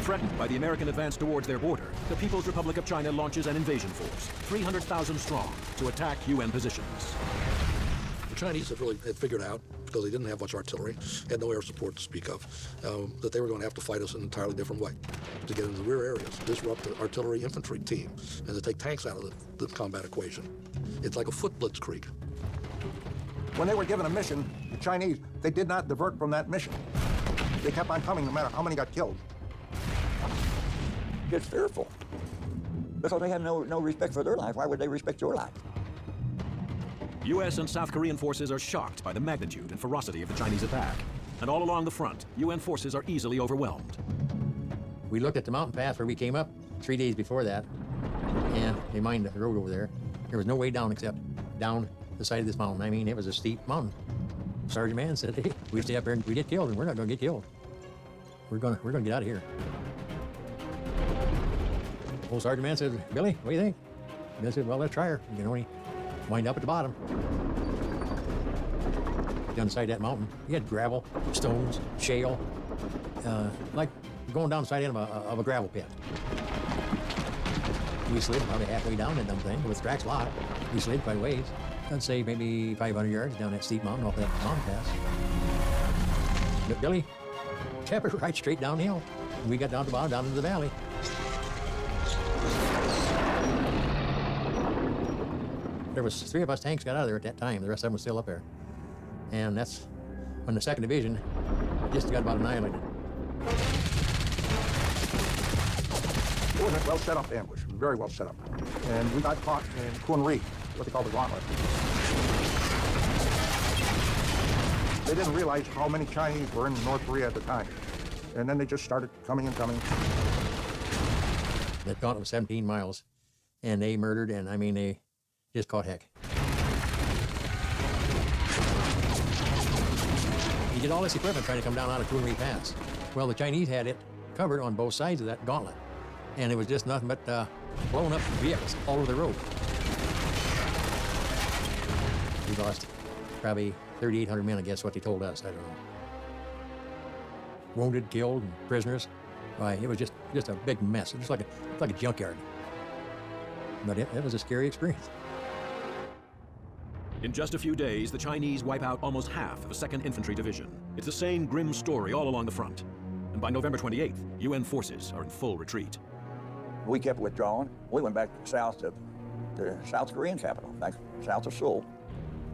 Threatened by the American advance towards their border, the People's Republic of China launches an invasion force, 300,000 strong, to attack UN positions. The Chinese had figured out, because they didn't have much artillery, had no air support to speak of, that they were going to have to fight us in an entirely different way, to get into the rear areas, disrupt the artillery infantry team, and to take tanks out of the combat equation. It's like a foot blitzkrieg. When they were given a mission, the Chinese, they did not divert from that mission. They kept on coming no matter how many got killed. It's fearful, because they have no respect for their life. Why would they respect your life? U.S. and South Korean forces are shocked by the magnitude and ferocity of the Chinese attack. And all along the front, UN forces are easily overwhelmed. We looked at the mountain pass where we came up 3 days before that, and they mined the road over there. There was no way down except down the side of this mountain. I mean, it was a steep mountain. Sergeant Man said, hey, we stay up here and we get killed, and we're not going to get killed. We're gonna get out of here. Old Sergeant Man said, Billy, what do you think? And I said, well, let's try her. You can only wind up at the bottom. Down the side of that mountain, you had gravel, stones, shale, like going down the side end of a gravel pit. We slid probably halfway down that dumb thing with tracks locked. We slid quite a ways. I'd say maybe 500 yards down that steep mountain off that mountain pass. But Billy kept it right straight downhill. We got down to the bottom, down into the valley. There was 3 of us tanks got out of there at that time. The rest of them was still up there. And that's when the 2nd Division just got about annihilated. It was a well set up ambush, very well set up. And we got caught in Kun Ri, what they call the gauntlet. They didn't realize how many Chinese were in North Korea at the time. And then they just started coming and coming. That gauntlet was 17 miles. And they murdered, and I mean, they just caught heck. He did all this equipment trying to come down out of Kun Ri Pass. Well, the Chinese had it covered on both sides of that gauntlet. And it was just nothing but blown up vehicles all over the road. We lost probably 3,800 men, I guess, what they told us. I don't know. Wounded, killed, and prisoners. Why, it was just a big mess. It was like a junkyard. But it was a scary experience. In just a few days, the Chinese wipe out almost half of a 2nd Infantry Division. It's the same grim story all along the front. And by November 28th, UN forces are in full retreat. We kept withdrawing. We went back south to the South Korean capital, back south of Seoul.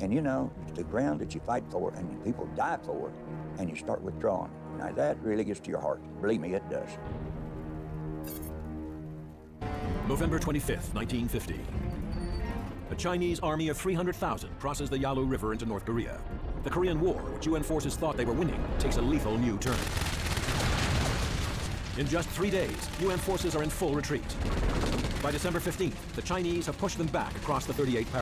And you know, it's the ground that you fight for and people die for, and you start withdrawing. Now that really gets to your heart. Believe me, it does. November 25th, 1950. A Chinese army of 300,000 crosses the Yalu River into North Korea. The Korean War, which UN forces thought they were winning, takes a lethal new turn. In just 3 days, UN forces are in full retreat. By December 15th, the Chinese have pushed them back across the 38